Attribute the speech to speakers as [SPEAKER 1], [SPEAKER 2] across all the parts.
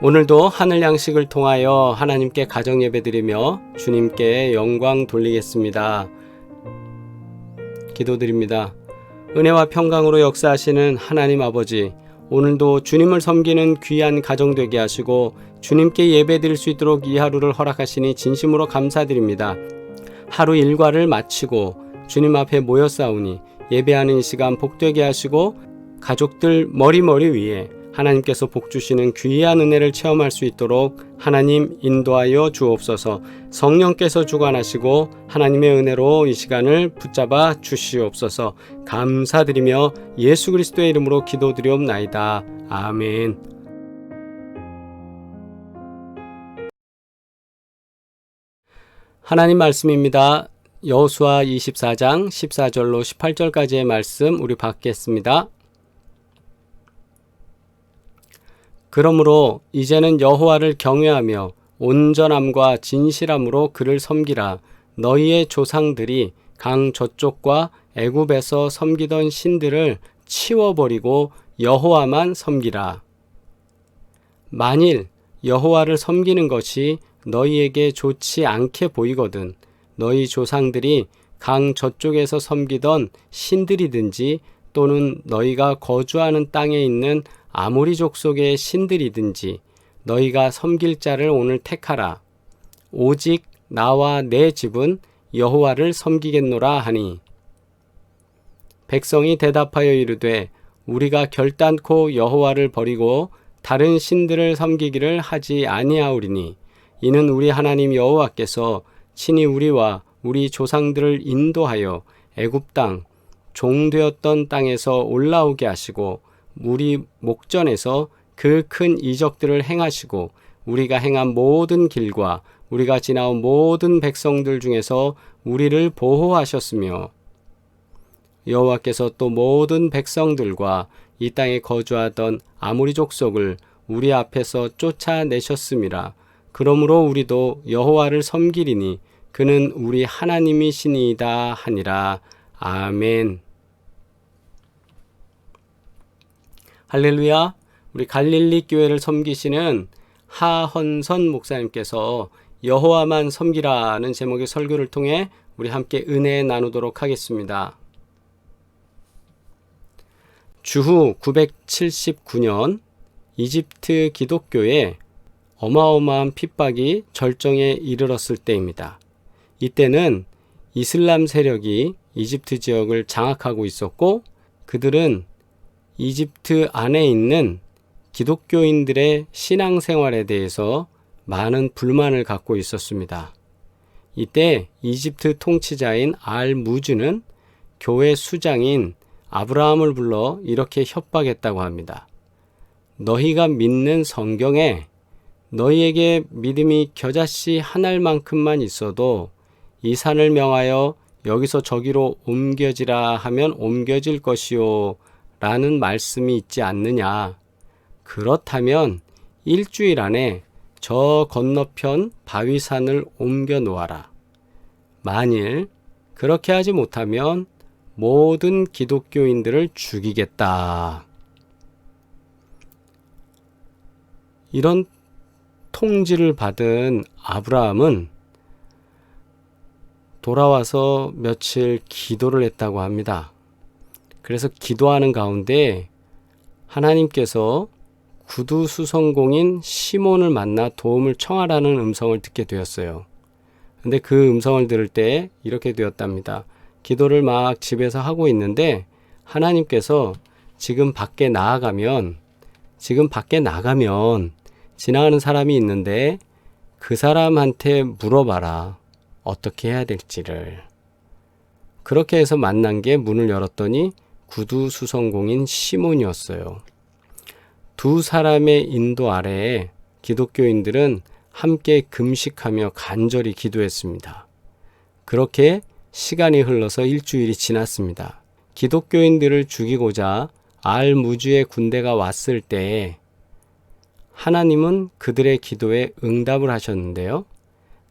[SPEAKER 1] 오늘도 하늘 양식을 통하여 하나님께 가정 예배드리며 주님께 영광 돌리겠습니다. 기도드립니다. 은혜와 평강으로 역사하시는 하나님 아버지, 오늘도 주님을 섬기는 귀한 가정 되게 하시고 주님께 예배드릴 수 있도록 이 하루를 허락하시니 진심으로 감사드립니다. 하루 일과를 마치고 주님 앞에 모였사오니 예배하는 이 시간 복되게 하시고 가족들 머리 위에 하나님께서 복 주시는 귀한 은혜를 체험할 수 있도록 하나님 인도하여 주옵소서. 성령께서 주관하시고 하나님의 은혜로 이 시간을 붙잡아 주시옵소서. 감사드리며 예수 그리스도의 이름으로 기도드리옵나이다. 아멘. 하나님 말씀입니다. 여호수아 24장 14절로 18절까지의 말씀 우리 받겠습니다. 그러므로 이제는 여호와를 경외하며 온전함과 진실함으로 그를 섬기라. 너희의 조상들이 강 저쪽과 애굽에서 섬기던 신들을 치워버리고 여호와만 섬기라. 만일 여호와를 섬기는 것이 너희에게 좋지 않게 보이거든 너희 조상들이 강 저쪽에서 섬기던 신들이든지 또는 너희가 거주하는 땅에 있는 아모리 족속의 신들이든지 너희가 섬길 자를 오늘 택하라. 오직 나와 내 집은 여호와를 섬기겠노라 하니 백성이 대답하여 이르되 우리가 결단코 여호와를 버리고 다른 신들을 섬기기를 하지 아니하오리니 이는 우리 하나님 여호와께서 친히 우리와 우리 조상들을 인도하여 애굽 땅 종되었던 땅에서 올라오게 하시고 우리 목전에서 그 큰 이적들을 행하시고 우리가 행한 모든 길과 우리가 지나온 모든 백성들 중에서 우리를 보호하셨으며 여호와께서 또 모든 백성들과 이 땅에 거주하던 아모리 족속을 우리 앞에서 쫓아내셨음이라. 그러므로 우리도 여호와를 섬기리니 그는 우리 하나님이시니이다 하니라. 아멘. 할렐루야. 우리 갈릴리 교회를 섬기시는 하헌선 목사님께서 여호와만 섬기라는 제목의 설교를 통해 우리 함께 은혜 나누도록 하겠습니다. 주후 979년 이집트 기독교에 어마어마한 핍박이 절정에 이르렀을 때입니다. 이때는 이슬람 세력이 이집트 지역을 장악하고 있었고 그들은 이집트 안에 있는 기독교인들의 신앙생활에 대해서 많은 불만을 갖고 있었습니다. 이때 이집트 통치자인 알무즈는 교회 수장인 아브라함을 불러 이렇게 협박했다고 합니다. 너희가 믿는 성경에 너희에게 믿음이 겨자씨 한 알만큼만 있어도 이 산을 명하여 여기서 저기로 옮겨지라 하면 옮겨질 것이요 라는 말씀이 있지 않느냐. 그렇다면 일주일 안에 저 건너편 바위산을 옮겨 놓아라. 만일 그렇게 하지 못하면 모든 기독교인들을 죽이겠다. 이런 통지를 받은 아브라함은 돌아와서 며칠 기도를 했다고 합니다. 그래서 기도하는 가운데 하나님께서 구두 수성공인 시몬을 만나 도움을 청하라는 음성을 듣게 되었어요. 근데 그 음성을 들을 때 이렇게 되었답니다. 기도를 막 집에서 하고 있는데 하나님께서 지금 밖에 나가면 지나가는 사람이 있는데 그 사람한테 물어봐라. 어떻게 해야 될지를. 그렇게 해서 만난 게 문을 열었더니 구두 수성공인 시몬이었어요. 두 사람의 인도 아래에 기독교인들은 함께 금식하며 간절히 기도했습니다. 그렇게 시간이 흘러서 일주일이 지났습니다. 기독교인들을 죽이고자 알무즈의 군대가 왔을 때 하나님은 그들의 기도에 응답을 하셨는데요.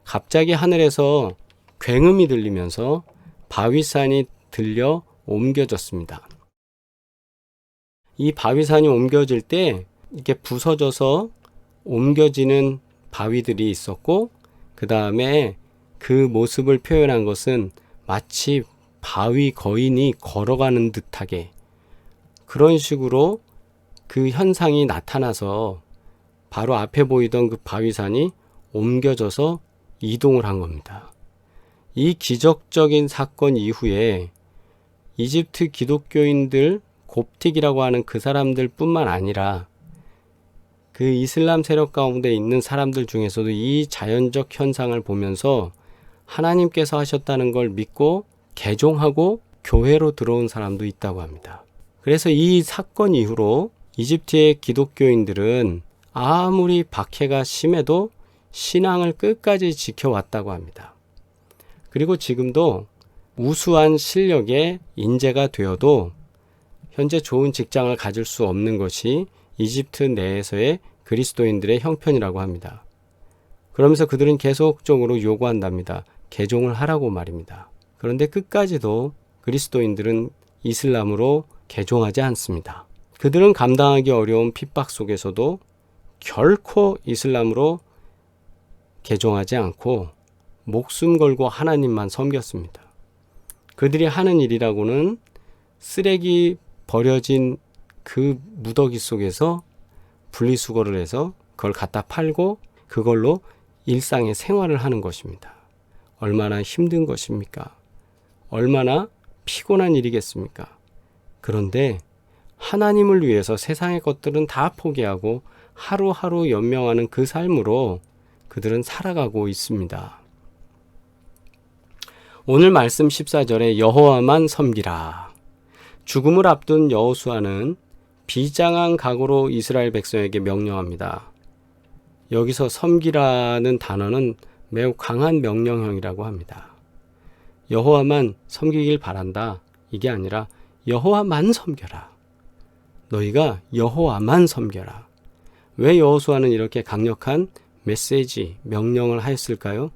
[SPEAKER 1] 갑자기 하늘에서 굉음이 들리면서 바위산이 들려 옮겨졌습니다. 이 바위산이 옮겨질 때 이게 부서져서 옮겨지는 바위들이 있었고, 그 다음에 그 모습을 표현한 것은 마치 바위 거인이 걸어가는 듯하게 그런 식으로 그 현상이 나타나서 바로 앞에 보이던 그 바위산이 옮겨져서 이동을 한 겁니다. 이 기적적인 사건 이후에 이집트 기독교인들, 곱틱이라고 하는 그 사람들 뿐만 아니라 그 이슬람 세력 가운데 있는 사람들 중에서도 이 자연적 현상을 보면서 하나님께서 하셨다는 걸 믿고 개종하고 교회로 들어온 사람도 있다고 합니다. 그래서 이 사건 이후로 이집트의 기독교인들은 아무리 박해가 심해도 신앙을 끝까지 지켜왔다고 합니다. 그리고 지금도 우수한 실력의 인재가 되어도 현재 좋은 직장을 가질 수 없는 것이 이집트 내에서의 그리스도인들의 형편이라고 합니다. 그러면서 그들은 계속적으로 요구한답니다. 개종을 하라고 말입니다. 그런데 끝까지도 그리스도인들은 이슬람으로 개종하지 않습니다. 그들은 감당하기 어려운 핍박 속에서도 결코 이슬람으로 개종하지 않고 목숨 걸고 하나님만 섬겼습니다. 그들이 하는 일이라고는 쓰레기 버려진 그 무더기 속에서 분리수거를 해서 그걸 갖다 팔고 그걸로 일상의 생활을 하는 것입니다. 얼마나 힘든 것입니까? 얼마나 피곤한 일이겠습니까? 그런데 하나님을 위해서 세상의 것들은 다 포기하고 하루하루 연명하는 그 삶으로 그들은 살아가고 있습니다. 오늘 말씀 14절에 여호와만 섬기라. 죽음을 앞둔 여호수아는 비장한 각오로 이스라엘 백성에게 명령합니다. 여기서 섬기라는 단어는 매우 강한 명령형이라고 합니다. 여호와만 섬기길 바란다. 이게 아니라 여호와만 섬겨라. 너희가 여호와만 섬겨라. 왜 여호수아는 이렇게 강력한 메시지, 명령을 하였을까요?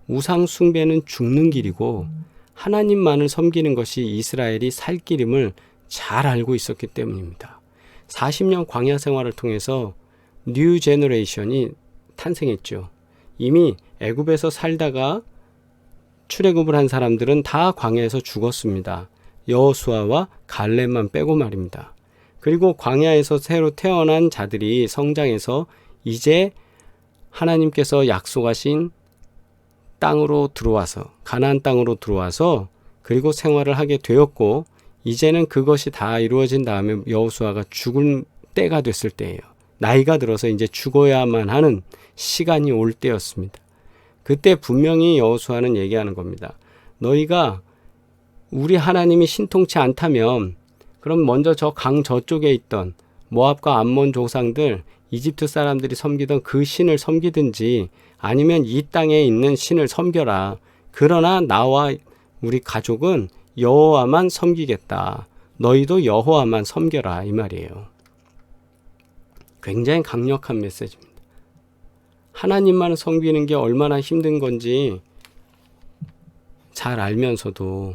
[SPEAKER 1] 우상 숭배는 죽는 길이고 하나님만을 섬기는 것이 이스라엘이 살 길임을 잘 알고 있었기 때문입니다. 40년 광야 생활을 통해서 뉴 제너레이션이 탄생했죠. 이미 애굽에서 살다가 출애굽을 한 사람들은 다 광야에서 죽었습니다. 여호수아와 갈렙만 빼고 말입니다. 그리고 광야에서 새로 태어난 자들이 성장해서 이제 하나님께서 약속하신 땅으로 들어와서 가나안 땅으로 들어와서 그리고 생활을 하게 되었고 이제는 그것이 다 이루어진 다음에 여호수아가 죽을 때가 됐을 때예요. 나이가 들어서 이제 죽어야만 하는 시간이 올 때였습니다. 그때 분명히 여호수아는 얘기하는 겁니다. 너희가 우리 하나님이 신통치 않다면 그럼 먼저 저 강 저쪽에 있던 모압과 암몬 조상들 이집트 사람들이 섬기던 그 신을 섬기든지 아니면 이 땅에 있는 신을 섬겨라. 그러나 나와 우리 가족은 여호와만 섬기겠다. 너희도 여호와만 섬겨라. 이 말이에요. 굉장히 강력한 메시지입니다. 하나님만 섬기는 게 얼마나 힘든 건지 잘 알면서도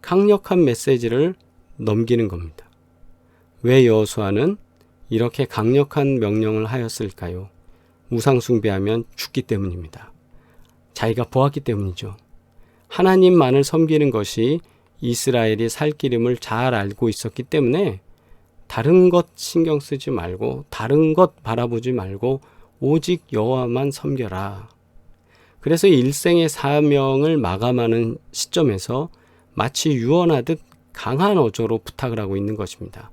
[SPEAKER 1] 강력한 메시지를 넘기는 겁니다. 왜 여호수아는 이렇게 강력한 명령을 하였을까요? 우상 숭배하면 죽기 때문입니다. 자기가 보았기 때문이죠. 하나님만을 섬기는 것이 이스라엘이 살 길임을 잘 알고 있었기 때문에 다른 것 신경 쓰지 말고 다른 것 바라보지 말고 오직 여호와만 섬겨라. 그래서 일생의 사명을 마감하는 시점에서 마치 유언하듯 강한 어조로 부탁을 하고 있는 것입니다.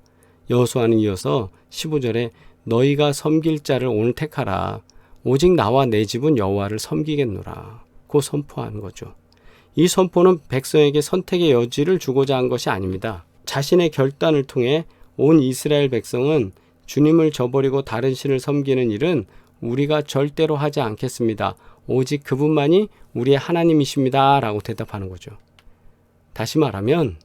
[SPEAKER 1] 여호수아는 이어서 15절에 너희가 섬길 자를 오늘 택하라. 오직 나와 내 집은 여호와를 섬기겠노라. 고 선포하는 거죠. 이 선포는 백성에게 선택의 여지를 주고자 한 것이 아닙니다. 자신의 결단을 통해 온 이스라엘 백성은 주님을 저버리고 다른 신을 섬기는 일은 우리가 절대로 하지 않겠습니다. 오직 그분만이 우리의 하나님이십니다. 라고 대답하는 거죠. 다시 말하면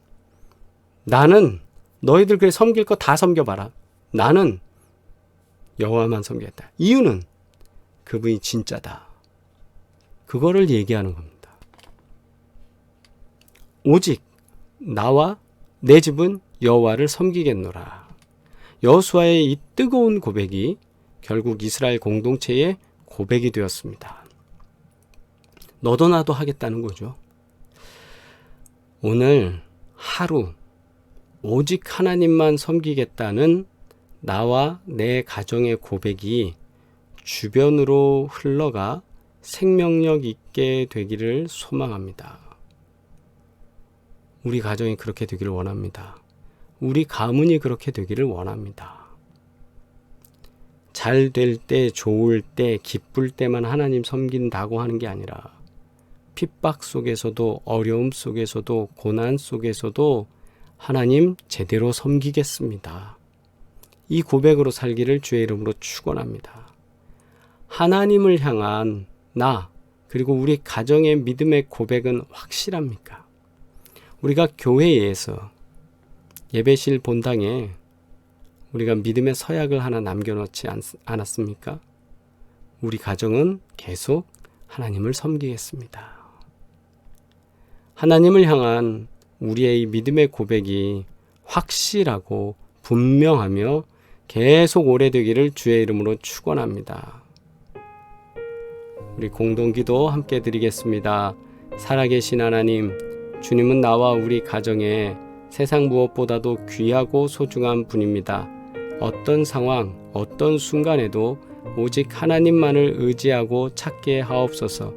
[SPEAKER 1] 나는 너희들 그래 섬길 거 다 섬겨봐라. 나는 여호와만 섬기겠다. 이유는 그분이 진짜다. 그거를 얘기하는 겁니다. 오직 나와 내 집은 여호와를 섬기겠노라. 여호수아의 이 뜨거운 고백이 결국 이스라엘 공동체의 고백이 되었습니다. 너도 나도 하겠다는 거죠. 오늘 하루 오직 하나님만 섬기겠다는 나와 내 가정의 고백이 주변으로 흘러가 생명력 있게 되기를 소망합니다. 우리 가정이 그렇게 되기를 원합니다. 우리 가문이 그렇게 되기를 원합니다. 잘 될 때, 좋을 때, 기쁠 때만 하나님 섬긴다고 하는 게 아니라 핍박 속에서도, 어려움 속에서도, 고난 속에서도 하나님 제대로 섬기겠습니다. 이 고백으로 살기를 주의 이름으로 축원합니다. 하나님을 향한 나 그리고 우리 가정의 믿음의 고백은 확실합니까? 우리가 교회에서 예배실 본당에 우리가 믿음의 서약을 하나 남겨놓지 않았습니까? 우리 가정은 계속 하나님을 섬기겠습니다. 하나님을 향한 우리의 믿음의 고백이 확실하고 분명하며 계속 오래되기를 주의 이름으로 축원합니다. 우리 공동기도 함께 드리겠습니다. 살아계신 하나님, 주님은 나와 우리 가정에 세상 무엇보다도 귀하고 소중한 분입니다. 어떤 상황, 어떤 순간에도 오직 하나님만을 의지하고 찾게 하옵소서.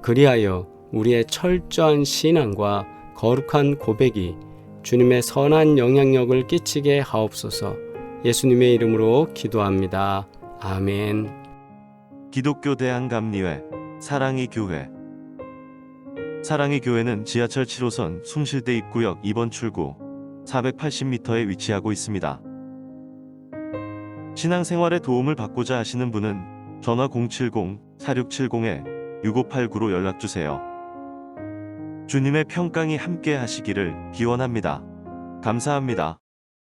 [SPEAKER 1] 그리하여 우리의 철저한 신앙과 거룩한 고백이 주님의 선한 영향력을 끼치게 하옵소서. 예수님의 이름으로 기도합니다. 아멘.
[SPEAKER 2] 기독교 대한감리회 사랑의 교회. 사랑의 교회는 지하철 7호선 숭실대 입구역 2번 출구 480m에 위치하고 있습니다. 신앙생활에 도움을 받고자 하시는 분은 전화 070-4670-6589로 연락주세요. 주님의 평강이 함께 하시기를 기원합니다. 감사합니다.